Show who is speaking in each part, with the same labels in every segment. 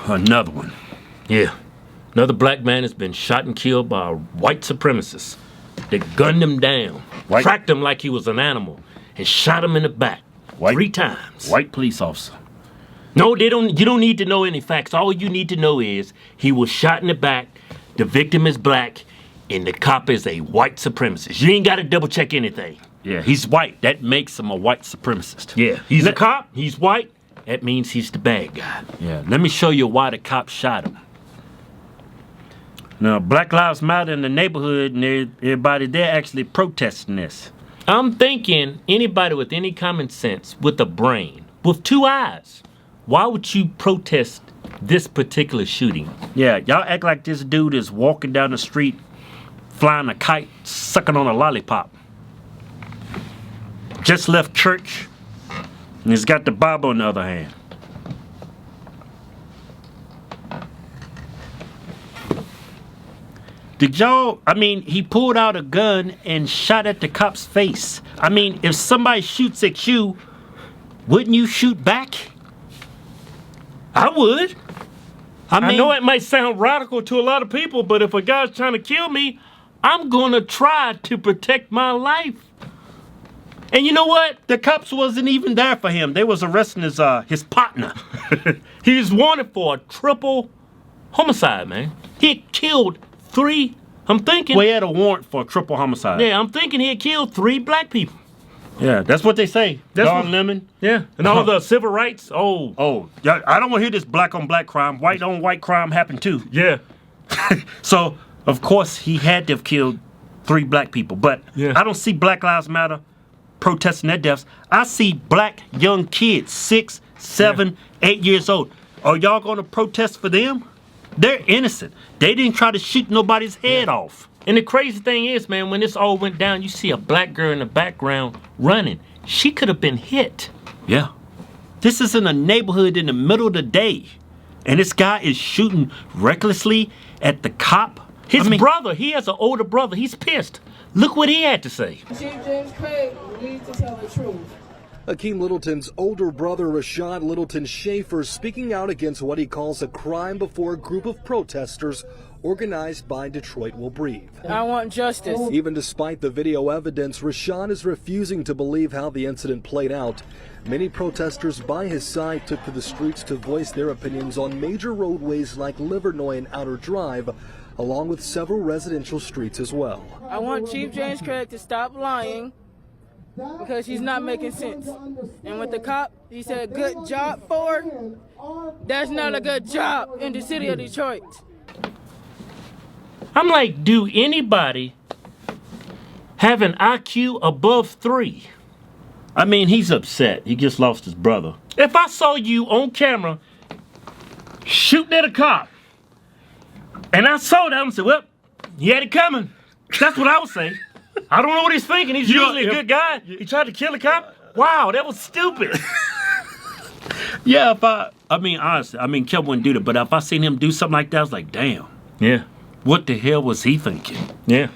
Speaker 1: Another one.
Speaker 2: Yeah. Another black man has been shot and killed by a white supremacist. They gunned him down, tracked him like he was an animal, and shot him in the back 3 times.
Speaker 1: White police officer.
Speaker 2: No, they don't. You don't need to know any facts. All you need to know is he was shot in the back, the victim is black, and the cop is a white supremacist. You ain't got to double check anything.
Speaker 1: Yeah, he's white. That makes him a white supremacist.
Speaker 2: Yeah, he's a cop. He's white. That means he's the bad guy.
Speaker 1: Yeah, let me show you why the cop shot him. Now, Black Lives Matter in the neighborhood and everybody, they're actually protesting this.
Speaker 2: I'm thinking anybody with any common sense, with a brain, with 2 eyes, why would you protest this particular shooting?
Speaker 1: Yeah, y'all act like this dude is walking down the street, flying a kite, sucking on a lollipop. Just left church, and he's got the Bible in the other hand. He pulled out a gun and shot at the cop's face. I mean, if somebody shoots at you, wouldn't you shoot back?
Speaker 2: I would. I know it might sound radical to a lot of people, but if a guy's trying to kill me, I'm going to try to protect my life. And you know what?
Speaker 1: The cops wasn't even there for him. They was arresting his partner.
Speaker 2: He was wanted for a triple homicide, man. He had killed 3, I'm thinking.
Speaker 1: Well, he had a warrant for a triple homicide.
Speaker 2: Yeah, I'm thinking he had killed 3 black people.
Speaker 1: Yeah, that's what they say. Don Lemon.
Speaker 2: Yeah, and all the civil rights. Oh,
Speaker 1: yeah. I don't want to hear this black on black crime. White on white crime happened too.
Speaker 2: Yeah.
Speaker 1: So, of course, he had to have killed 3 black people. But I don't see Black Lives Matter protesting their deaths. I see black young kids, 6, 7, 8 years old. Are y'all going to protest for them? They're innocent. They didn't try to shoot nobody's head off.
Speaker 2: And the crazy thing is, man, when this all went down, you see a black girl in the background running. She could have been hit.
Speaker 1: Yeah. This is in a neighborhood in the middle of the day. And this guy is shooting recklessly at the cop.
Speaker 2: His brother, he has an older brother. He's pissed. Look what he had to say.
Speaker 3: Chief James Craig needs to tell the truth.
Speaker 4: Hakim Littleton's older brother, Rashad Littleton Schaefer, speaking out against what he calls a crime before a group of protesters organized by Detroit Will Breathe.
Speaker 3: I want justice.
Speaker 4: Even despite the video evidence, Rashad is refusing to believe how the incident played out. Many protesters by his side took to the streets to voice their opinions on major roadways like Livernois and Outer Drive, along with several residential streets as well.
Speaker 3: I want Chief James Craig to stop lying because he's not making sense. And with the cop, he said good job for. That's not a good job in the city of Detroit.
Speaker 2: I'm like, do anybody have an IQ above 3?
Speaker 1: I mean, he's upset. He just lost his brother.
Speaker 2: If I saw you on camera shooting at a cop, and I saw that and said, well, he had it coming. That's what I would say. I don't know what he's thinking. He's usually a good guy. He tried to kill a cop. Wow, that was stupid.
Speaker 1: Yeah, honestly, Kevin wouldn't do that, but if I seen him do something like that, I was like, damn.
Speaker 2: Yeah.
Speaker 1: What the hell was he thinking?
Speaker 2: Yeah.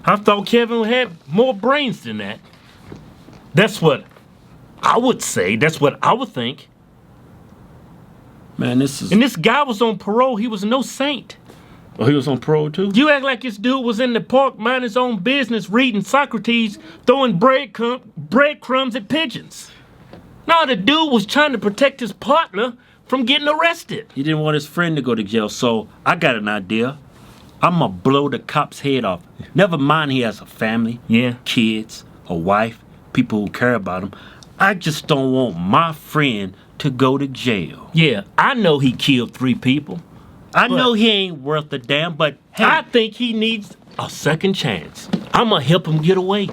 Speaker 2: I thought Kevin had more brains than that. That's what I would say. That's what I would think.
Speaker 1: Man,
Speaker 2: And this guy was on parole. He was no saint.
Speaker 1: Oh, he was on parole too?
Speaker 2: You act like this dude was in the park minding his own business, reading Socrates, throwing breadcrumbs at pigeons. No, the dude was trying to protect his partner from getting arrested.
Speaker 1: He didn't want his friend to go to jail, so I got an idea. I'm gonna blow the cop's head off. Never mind he has a family, kids, a wife, people who care about him. I just don't want my friend to go to jail.
Speaker 2: Yeah, I know he killed 3 people.
Speaker 1: I know he ain't worth a damn, but hey,
Speaker 2: I think he needs a second chance. I'm gonna help him get away.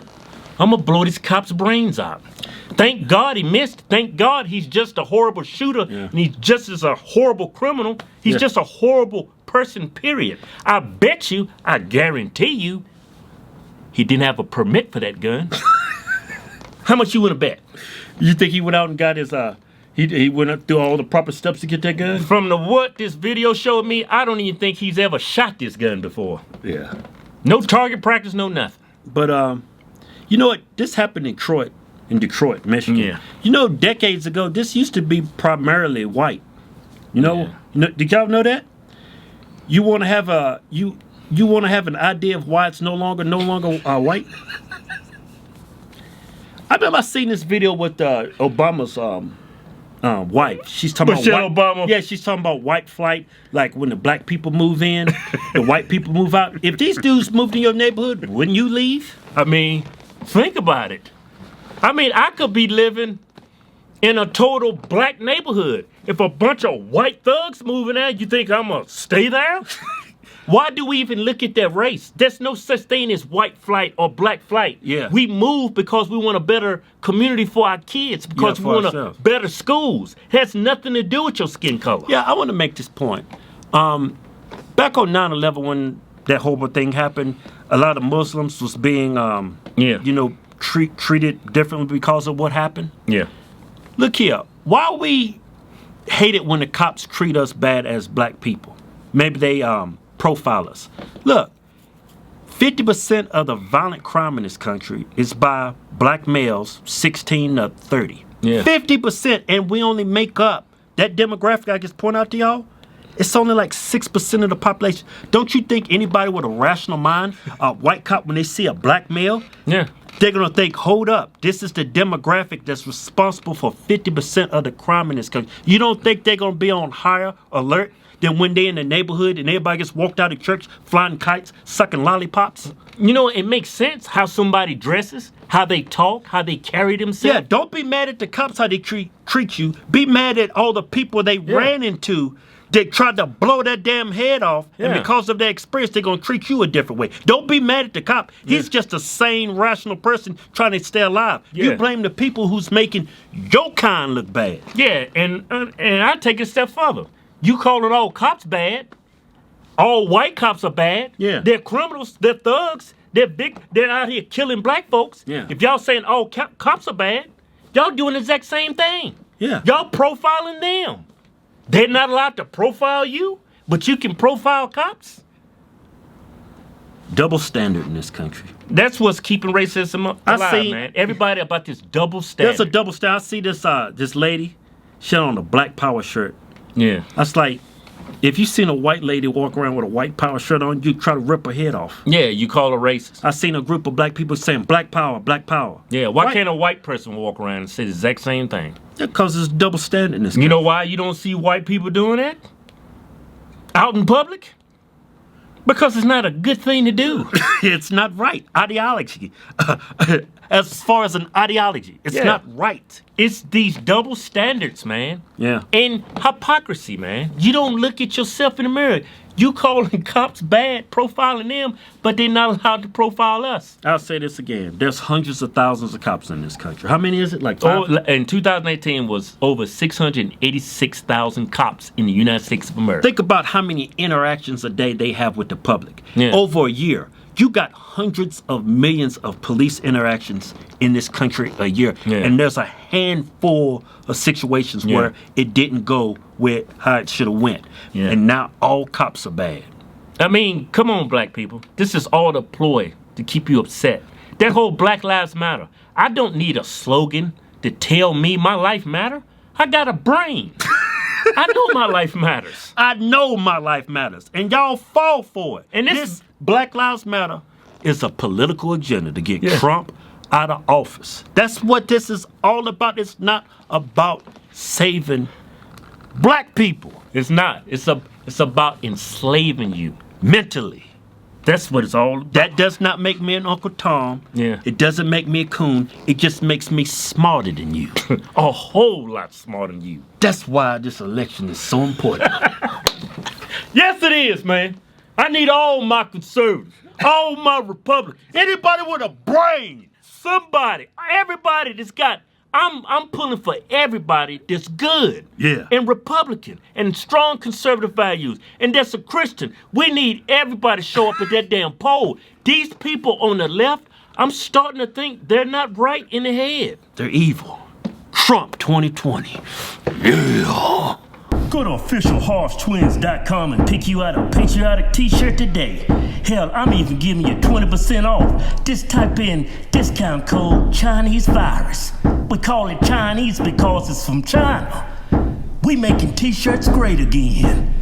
Speaker 2: I'm gonna blow this cop's brains out. Thank God he missed. Thank God he's just a horrible shooter, and he's just as a horrible criminal. He's just a horrible person, period. I bet you, I guarantee you, he didn't have a permit for that gun. How much you wanna bet?
Speaker 1: You think he went out and got his he went up through all the proper steps to get that gun?
Speaker 2: From what this video showed me, I don't even think he's ever shot this gun before.
Speaker 1: Yeah.
Speaker 2: No target practice, no nothing.
Speaker 1: But you know what? This happened in Detroit, Michigan.
Speaker 2: Yeah.
Speaker 1: You know, decades ago, this used to be primarily white. You know, Did y'all know that? You want to have you want to have an idea of why it's no longer white? I remember I seen this video with Obama's wife. She's talking
Speaker 2: Michelle
Speaker 1: about
Speaker 2: Obama.
Speaker 1: Yeah, she's talking about white flight, like when the black people move in, the white people move out. If these dudes moved in your neighborhood, wouldn't you leave?
Speaker 2: I mean, think about it. I mean, I could be living in a total black neighborhood. If a bunch of white thugs moving out, you think I'm gonna stay there? Why do we even look at that race? There's no such thing as white flight or black flight.
Speaker 1: Yeah.
Speaker 2: We move because we want a better community for our kids, because we want better schools. It has nothing to do with your skin color.
Speaker 1: Yeah, I want to make this point. Back on 9/11, when that horrible thing happened, a lot of Muslims was being, treated differently because of what happened.
Speaker 2: Yeah.
Speaker 1: Look here, why we hate it when the cops treat us bad as black people? Maybe they profile us. Look, 50% of the violent crime in this country is by black males 16 to 30.
Speaker 2: Yeah.
Speaker 1: 50%, and we only make up that demographic I just pointed out to y'all. It's only like 6% of the population. Don't you think anybody with a rational mind, a white cop, when they see a black male,
Speaker 2: Yeah.
Speaker 1: they're going to think, hold up, this is the demographic that's responsible for 50% of the crime in this country. You don't think they're going to be on higher alert than when they're in the neighborhood and everybody gets walked out of church flying kites, sucking lollipops?
Speaker 2: You know, it makes sense how somebody dresses, how they talk, how they carry themselves.
Speaker 1: Yeah, don't be mad at the cops how they treat you. Be mad at all the people they ran into. They tried to blow that damn head off, and because of their experience, they're going to treat you a different way. Don't be mad at the cop. He's just a sane, rational person trying to stay alive. You blame the people who's making your kind look bad.
Speaker 2: Yeah, and I take it a step further. You calling all cops bad. All white cops are bad.
Speaker 1: Yeah.
Speaker 2: They're criminals. They're thugs. They're out here killing black folks.
Speaker 1: Yeah.
Speaker 2: If y'all saying all cops are bad, y'all doing the exact same thing.
Speaker 1: Yeah.
Speaker 2: Y'all profiling them. They're not allowed to profile you, but you can profile cops.
Speaker 1: Double standard in this country.
Speaker 2: That's what's keeping racism alive, man. Everybody about this double standard.
Speaker 1: There's a double standard. I see this lady, she had on a black power shirt.
Speaker 2: Yeah.
Speaker 1: That's like, if you seen a white lady walk around with a white power shirt on, you try to rip her head off.
Speaker 2: Yeah, you call her racist.
Speaker 1: I seen a group of black people saying black power, black power.
Speaker 2: Yeah, why can't a white person walk around and say the exact same thing?
Speaker 1: Because it's double standard in this country.
Speaker 2: You know why you don't see white people doing that? Out in public? Because it's not a good thing to do.
Speaker 1: It's not right. Ideology. As far as an ideology, it's not right.
Speaker 2: It's these double standards, man.
Speaker 1: Yeah.
Speaker 2: And hypocrisy, man. You don't look at yourself in the mirror. You calling cops bad, profiling them, but they're not allowed to profile us.
Speaker 1: I'll say this again. There's hundreds of thousands of cops in this country. How many is it? Like 5?
Speaker 2: In 2018 was over 686,000 cops in the United States of America.
Speaker 1: Think about how many interactions a day they have with the public.
Speaker 2: Yeah.
Speaker 1: Over a year. You got hundreds of millions of police interactions in this country a year.
Speaker 2: Yeah.
Speaker 1: And there's a handful of situations where it didn't go with how it should have went.
Speaker 2: Yeah.
Speaker 1: And now all cops are bad.
Speaker 2: I mean, come on, black people. This is all a ploy to keep you upset. That whole Black Lives Matter. I don't need a slogan to tell me my life matter. I got a brain. I know my life matters.
Speaker 1: I know my life matters. And y'all fall for it.
Speaker 2: And
Speaker 1: this Black Lives Matter is a political agenda to get Trump out of office. That's what this is all about. It's not about saving black people.
Speaker 2: It's not. It's about enslaving you
Speaker 1: Mentally.
Speaker 2: That's what it's all about.
Speaker 1: That does not make me an Uncle Tom.
Speaker 2: Yeah.
Speaker 1: It doesn't make me a coon. It just makes me smarter than you.
Speaker 2: A whole lot smarter than you.
Speaker 1: That's why this election is so important.
Speaker 2: Yes, it is, man. I need all my conservatives, all my Republicans, anybody with a brain, somebody, everybody that's got. I'm pulling for everybody that's good.
Speaker 1: Yeah.
Speaker 2: And Republican and strong conservative values and that's a Christian. We need everybody to show up at that damn poll. These people on the left, I'm starting to think they're not right in the head.
Speaker 1: They're evil. Trump 2020. Yeah.
Speaker 2: Go to officialhodgetwins.com and pick you out a patriotic t-shirt today. Hell, I'm even giving you 20% off. Just type in discount code Chinese virus. We call it Chinese because it's from China.
Speaker 5: We making t-shirts great again.